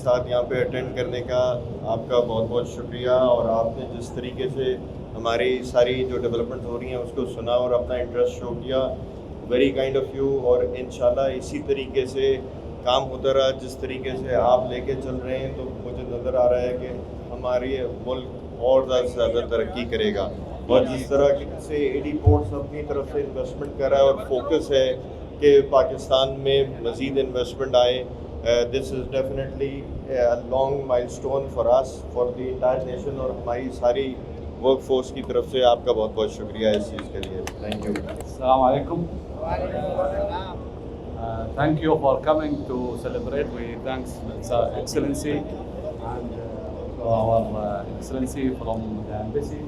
ساتھ یہاں پہ اٹینڈ کرنے کا آپ کا بہت بہت شکریہ، اور آپ نے جس طریقے سے ہماری ساری جو ڈیولپمنٹ ہو رہی ہیں اس کو سنا اور اپنا انٹرسٹ شو کیا، ویری کائنڈ آف یو. اور انشاءاللہ اسی طریقے سے کام ہوتا رہا جس طریقے سے آپ لے کے چل رہے ہیں، تو مجھے نظر آ رہا ہے کہ ہماری ملک اور زیادہ ترقی کرے گا. اور جس طرح سے اے ڈی پورٹس اپنی طرف سے انویسٹمنٹ کر رہا ہے اور فوکس ہے کہ پاکستان میں مزید انویسٹمنٹ آئے، this is definitely long milestone for us, for the entire nation. اور ہماری ساری ورک فورس کی طرف سے آپ کا بہت بہت شکریہ اس چیز کے لیے. Thank you. السلام علیکم. Thank you for coming to celebrate. We thanks His Excellency and our Excellency from the embassy.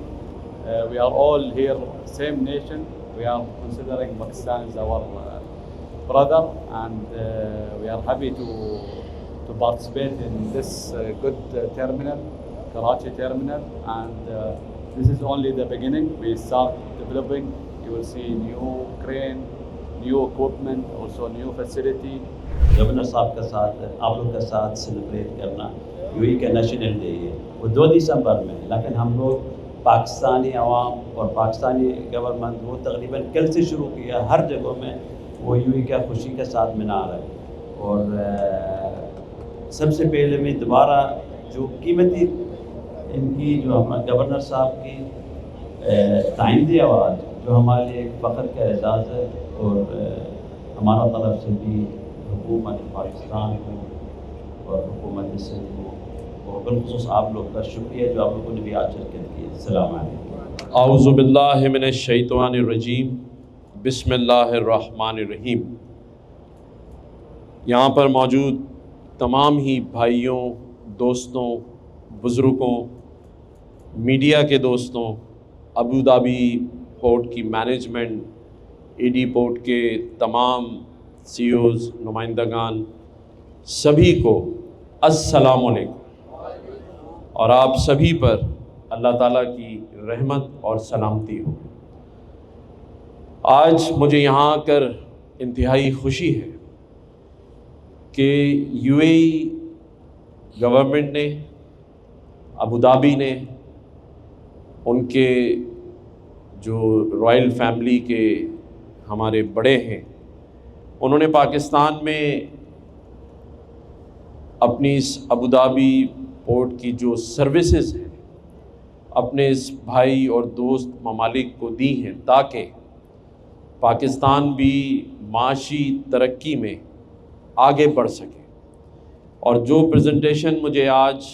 We are all here, same nation. We are considering Pakistan as our brother, and we are happy to participate in this good terminal, Karachi terminal, and this is only the beginning. We start developing. You will see new crane, new equipment, also new facility. Governor صاحب کے ساتھ آپ لوگ کے ساتھ celebrate کرنا you اے کا national day ہے وہ 2 دسمبر میں، لیکن ہم لوگ پاکستانی عوام اور پاکستانی گورنمنٹ وہ تقریباً کل سے شروع کیا، ہر جگہوں میں وہ یو اے کا خوشی کے ساتھ منا رہے ہیں. اور سب سے پہلے میں دوبارہ جو قیمتی ان کی جو ہمارے گورنر صاحب کی تائیدی آواز جو ہمارے لیے ایک فخر کا اعزاز ہے، اور ہمارا طرف سے بھی حکومت پاکستان کو اور حکومت سندھ کو اور بالخصوص آپ لوگ کا شکریہ جو آپ لوگوں نے بھی آج شرکت کی. السلام علیکم. اعوذ باللہ من الشیطان الرجیم، بسم اللہ الرحمن الرحیم. یہاں پر موجود تمام ہی بھائیوں، دوستوں، بزرگوں، میڈیا کے دوستوں، ابوظہبی پورٹ کی مینجمنٹ، اے ڈی پورٹ کے تمام سی اوز، نمائندگان، سبھی کو السلام علیکم. اور آپ سبھی پر اللہ تعالیٰ کی رحمت اور سلامتی ہو. آج مجھے یہاں آ کر انتہائی خوشی ہے کہ یو اے ای گورنمنٹ نے، ابوظہبی نے، ان کے جو رائل فیملی کے ہمارے بڑے ہیں، انہوں نے پاکستان میں اپنی اس ابوظہبی پورٹ کی جو سروسز ہیں اپنے اس بھائی اور دوست ممالک کو دی ہیں تاکہ پاکستان بھی معاشی ترقی میں آگے بڑھ سکے. اور جو پریزنٹیشن مجھے آج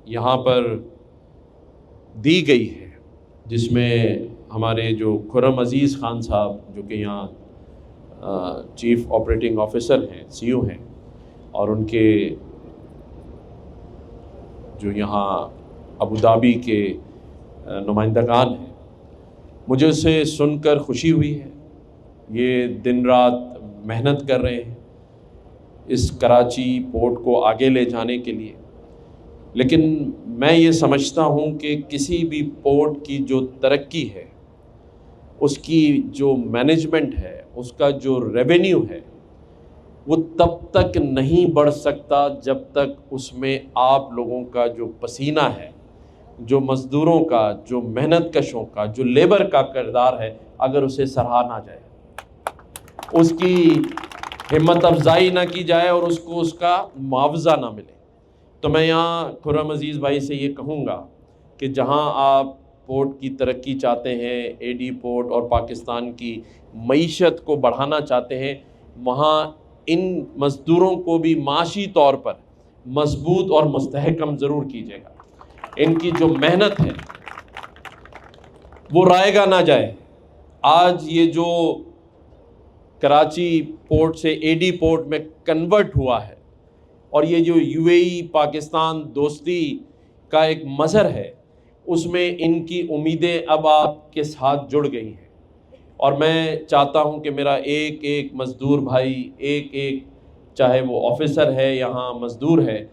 یہاں پر دی گئی ہے، جس میں ہمارے جو خرم عزیز خان صاحب جو کہ یہاں چیف آپریٹنگ آفیسر ہیں، سی او ہیں، اور ان کے جو یہاں ابوظہبی کے نمائندگان ہیں، مجھے اسے سن کر خوشی ہوئی ہے. یہ دن رات محنت کر رہے ہیں اس کراچی پورٹ کو آگے لے جانے کے لیے. لیکن میں یہ سمجھتا ہوں کہ کسی بھی پورٹ کی جو ترقی ہے، اس کی جو مینجمنٹ ہے، اس کا جو ریونیو ہے، وہ تب تک نہیں بڑھ سکتا جب تک اس میں آپ لوگوں کا جو پسینہ ہے، جو مزدوروں کا، جو محنت کشوں کا، جو لیبر کا کردار ہے، اگر اسے سراہا نہ جائے، اس کی ہمت افزائی نہ کی جائے اور اس کو اس کا معاوضہ نہ ملے. تو میں یہاں خرم عزیز بھائی سے یہ کہوں گا کہ جہاں آپ پورٹ کی ترقی چاہتے ہیں، اے ڈی پورٹ اور پاکستان کی معیشت کو بڑھانا چاہتے ہیں، وہاں ان مزدوروں کو بھی معاشی طور پر مضبوط اور مستحکم ضرور کیجیے گا. ان کی جو محنت ہے وہ رائیگاں نہ جائے. آج یہ جو کراچی پورٹ سے اے ڈی پورٹ میں کنورٹ ہوا ہے، اور یہ جو یو اے ای پاکستان دوستی کا ایک مظہر ہے، اس میں ان کی امیدیں اب آپ کے ساتھ جڑ گئی ہیں. اور میں چاہتا ہوں کہ میرا ایک ایک مزدور بھائی، ایک ایک چاہے وہ آفیسر ہے یہاں مزدور ہے،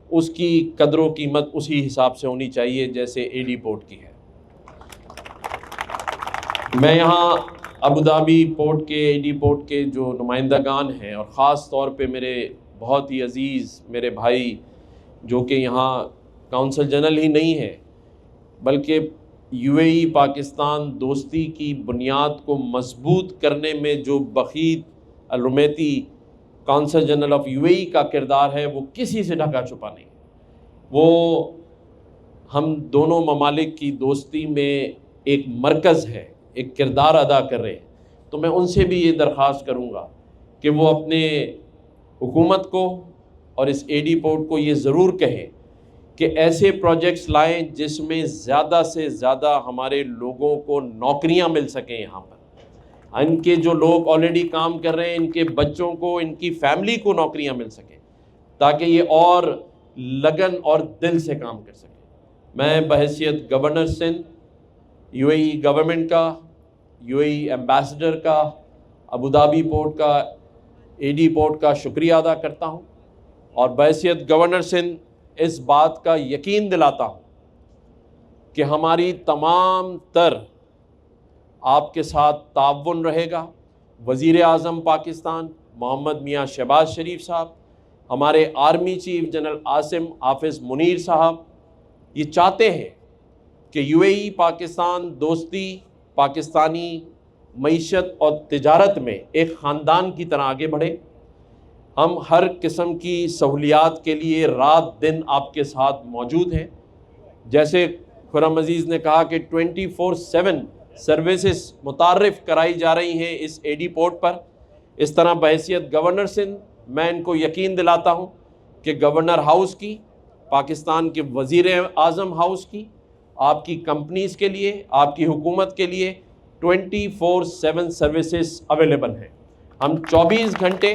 اس کی قدر و قیمت اسی حساب سے ہونی چاہیے جیسے اے ڈی پورٹ کی ہے. میں یہاں ابوظہبی پورٹ کے، اے ڈی پورٹ کے جو نمائندگان ہیں، اور خاص طور پہ میرے بہت ہی عزیز میرے بھائی جو کہ یہاں کونسل جنرل ہی نہیں ہے بلکہ UAE پاکستان دوستی کی بنیاد کو مضبوط کرنے میں جو بخیت الرمیتی کونسل جنرل آف UAE کا کردار ہے وہ کسی سے ڈھکا چھپا نہیں ہے. وہ ہم دونوں ممالک کی دوستی میں ایک مرکز ہے, ایک کردار ادا کر رہے ہیں. تو میں ان سے بھی یہ درخواست کروں گا کہ وہ اپنے حکومت کو اور اس AD پورٹ کو یہ ضرور کہیں کہ ایسے پروجیکٹس لائیں جس میں زیادہ سے زیادہ ہمارے لوگوں کو نوکریاں مل سکیں. یہاں پر ان کے جو لوگ آلریڈی کام کر رہے ہیں ان کے بچوں کو, ان کی فیملی کو نوکریاں مل سکیں تاکہ یہ اور لگن اور دل سے کام کر سکیں. میں بحیثیت گورنر سندھ, UAE گورنمنٹ کا, UAE ایمبیسڈر کا, ابوظہبی پورٹ کا, AD پورٹ کا شکریہ ادا کرتا ہوں اور بحیثیت گورنر سندھ اس بات کا یقین دلاتا ہوں کہ ہماری تمام تر آپ کے ساتھ تعاون رہے گا. وزیر اعظم پاکستان محمد میاں شہباز شریف صاحب, ہمارے آرمی چیف جنرل عاصم حافظ منیر صاحب یہ چاہتے ہیں کہ UAE پاکستان دوستی پاکستانی معیشت اور تجارت میں ایک خاندان کی طرح آگے بڑھے. ہم ہر قسم کی سہولیات کے لیے رات دن آپ کے ساتھ موجود ہیں. جیسے خرم عزیز نے کہا کہ 24/7 سروسز متعارف کرائی جا رہی ہیں اس AD پورٹ پر, اس طرح بحیثیت گورنر سندھ میں ان کو یقین دلاتا ہوں کہ گورنر ہاؤس کی, پاکستان کے وزیر اعظم ہاؤس کی, آپ کی کمپنیز کے لیے, آپ کی حکومت کے لیے 24/7 سروسز اویلیبل ہیں. ہم 24 گھنٹے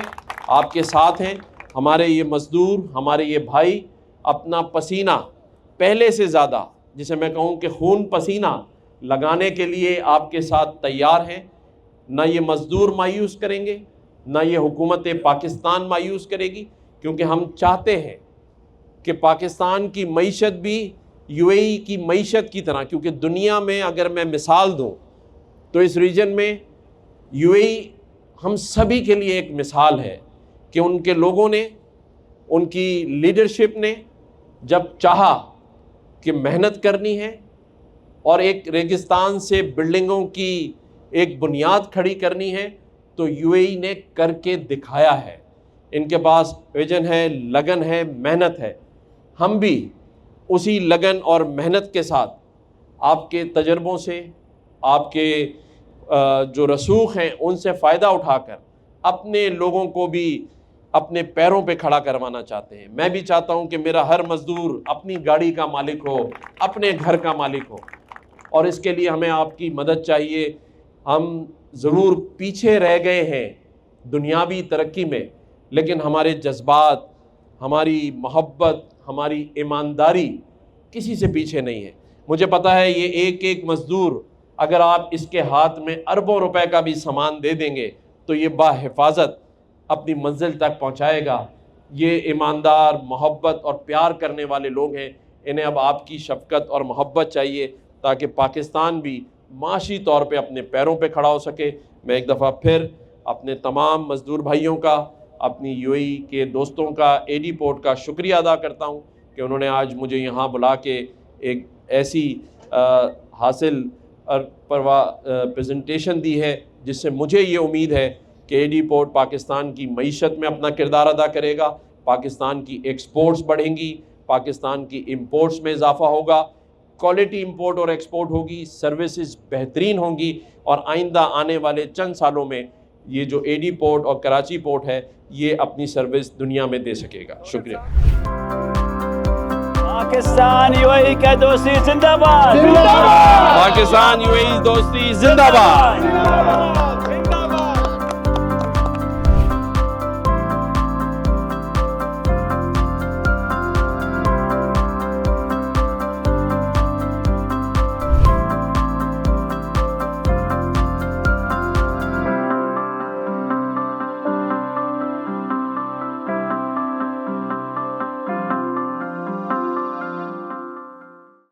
آپ کے ساتھ ہیں. ہمارے یہ مزدور, ہمارے یہ بھائی اپنا پسینہ پہلے سے زیادہ, جسے میں کہوں کہ خون پسینہ لگانے کے لیے آپ کے ساتھ تیار ہیں. نہ یہ مزدور مایوس کریں گے, نہ یہ حکومت پاکستان مایوس کرے گی, کیونکہ ہم چاہتے ہیں کہ پاکستان کی معیشت بھی UAE کی معیشت کی طرح, کیونکہ دنیا میں اگر میں مثال دوں تو اس ریجن میں UAE ہم سبھی کے لیے ایک مثال ہے کہ ان کے لوگوں نے, ان کی لیڈرشپ نے جب چاہا کہ محنت کرنی ہے اور ایک ریگستان سے بلڈنگوں کی ایک بنیاد کھڑی کرنی ہے تو UAE نے کر کے دکھایا ہے. ان کے پاس ویژن ہے, لگن ہے, محنت ہے. ہم بھی اسی لگن اور محنت کے ساتھ آپ کے تجربوں سے, آپ کے جو رسوخ ہیں ان سے فائدہ اٹھا کر اپنے لوگوں کو بھی اپنے پیروں پہ کھڑا کروانا چاہتے ہیں. میں بھی چاہتا ہوں کہ میرا ہر مزدور اپنی گاڑی کا مالک ہو, اپنے گھر کا مالک ہو, اور اس کے لیے ہمیں آپ کی مدد چاہیے. ہم ضرور پیچھے رہ گئے ہیں دنیاوی ترقی میں, لیکن ہمارے جذبات, ہماری محبت, ہماری ایمانداری کسی سے پیچھے نہیں ہے. مجھے پتہ ہے یہ ایک ایک مزدور اگر آپ اس کے ہاتھ میں اربوں روپے کا بھی سامان دے دیں گے تو یہ باحفاظت اپنی منزل تک پہنچائے گا. یہ ایماندار, محبت اور پیار کرنے والے لوگ ہیں. انہیں اب آپ کی شفقت اور محبت چاہیے تاکہ پاکستان بھی معاشی طور پہ اپنے پیروں پہ کھڑا ہو سکے. میں ایک دفعہ پھر اپنے تمام مزدور بھائیوں کا, اپنی UAE کے دوستوں کا, AD پورٹ کا شکریہ ادا کرتا ہوں کہ انہوں نے آج مجھے یہاں بلا کے ایک ایسی حاصل پریزنٹیشن دی ہے جس سے مجھے یہ امید ہے کہ AD پورٹ پاکستان کی معیشت میں اپنا کردار ادا کرے گا, پاکستان کی ایکسپورٹس بڑھیں گی, پاکستان کی امپورٹس میں اضافہ ہوگا, کوالٹی امپورٹ اور ایکسپورٹ ہوگی, سروسز بہترین ہوں گی, اور آئندہ آنے والے چند سالوں میں یہ جو AD پورٹ اور کراچی پورٹ ہے یہ اپنی سروس دنیا میں دے سکے گا. شکریہ. پاکستان UAE کا دوستی زندہ باد. پاکستان UAE دوستی زندہ باد.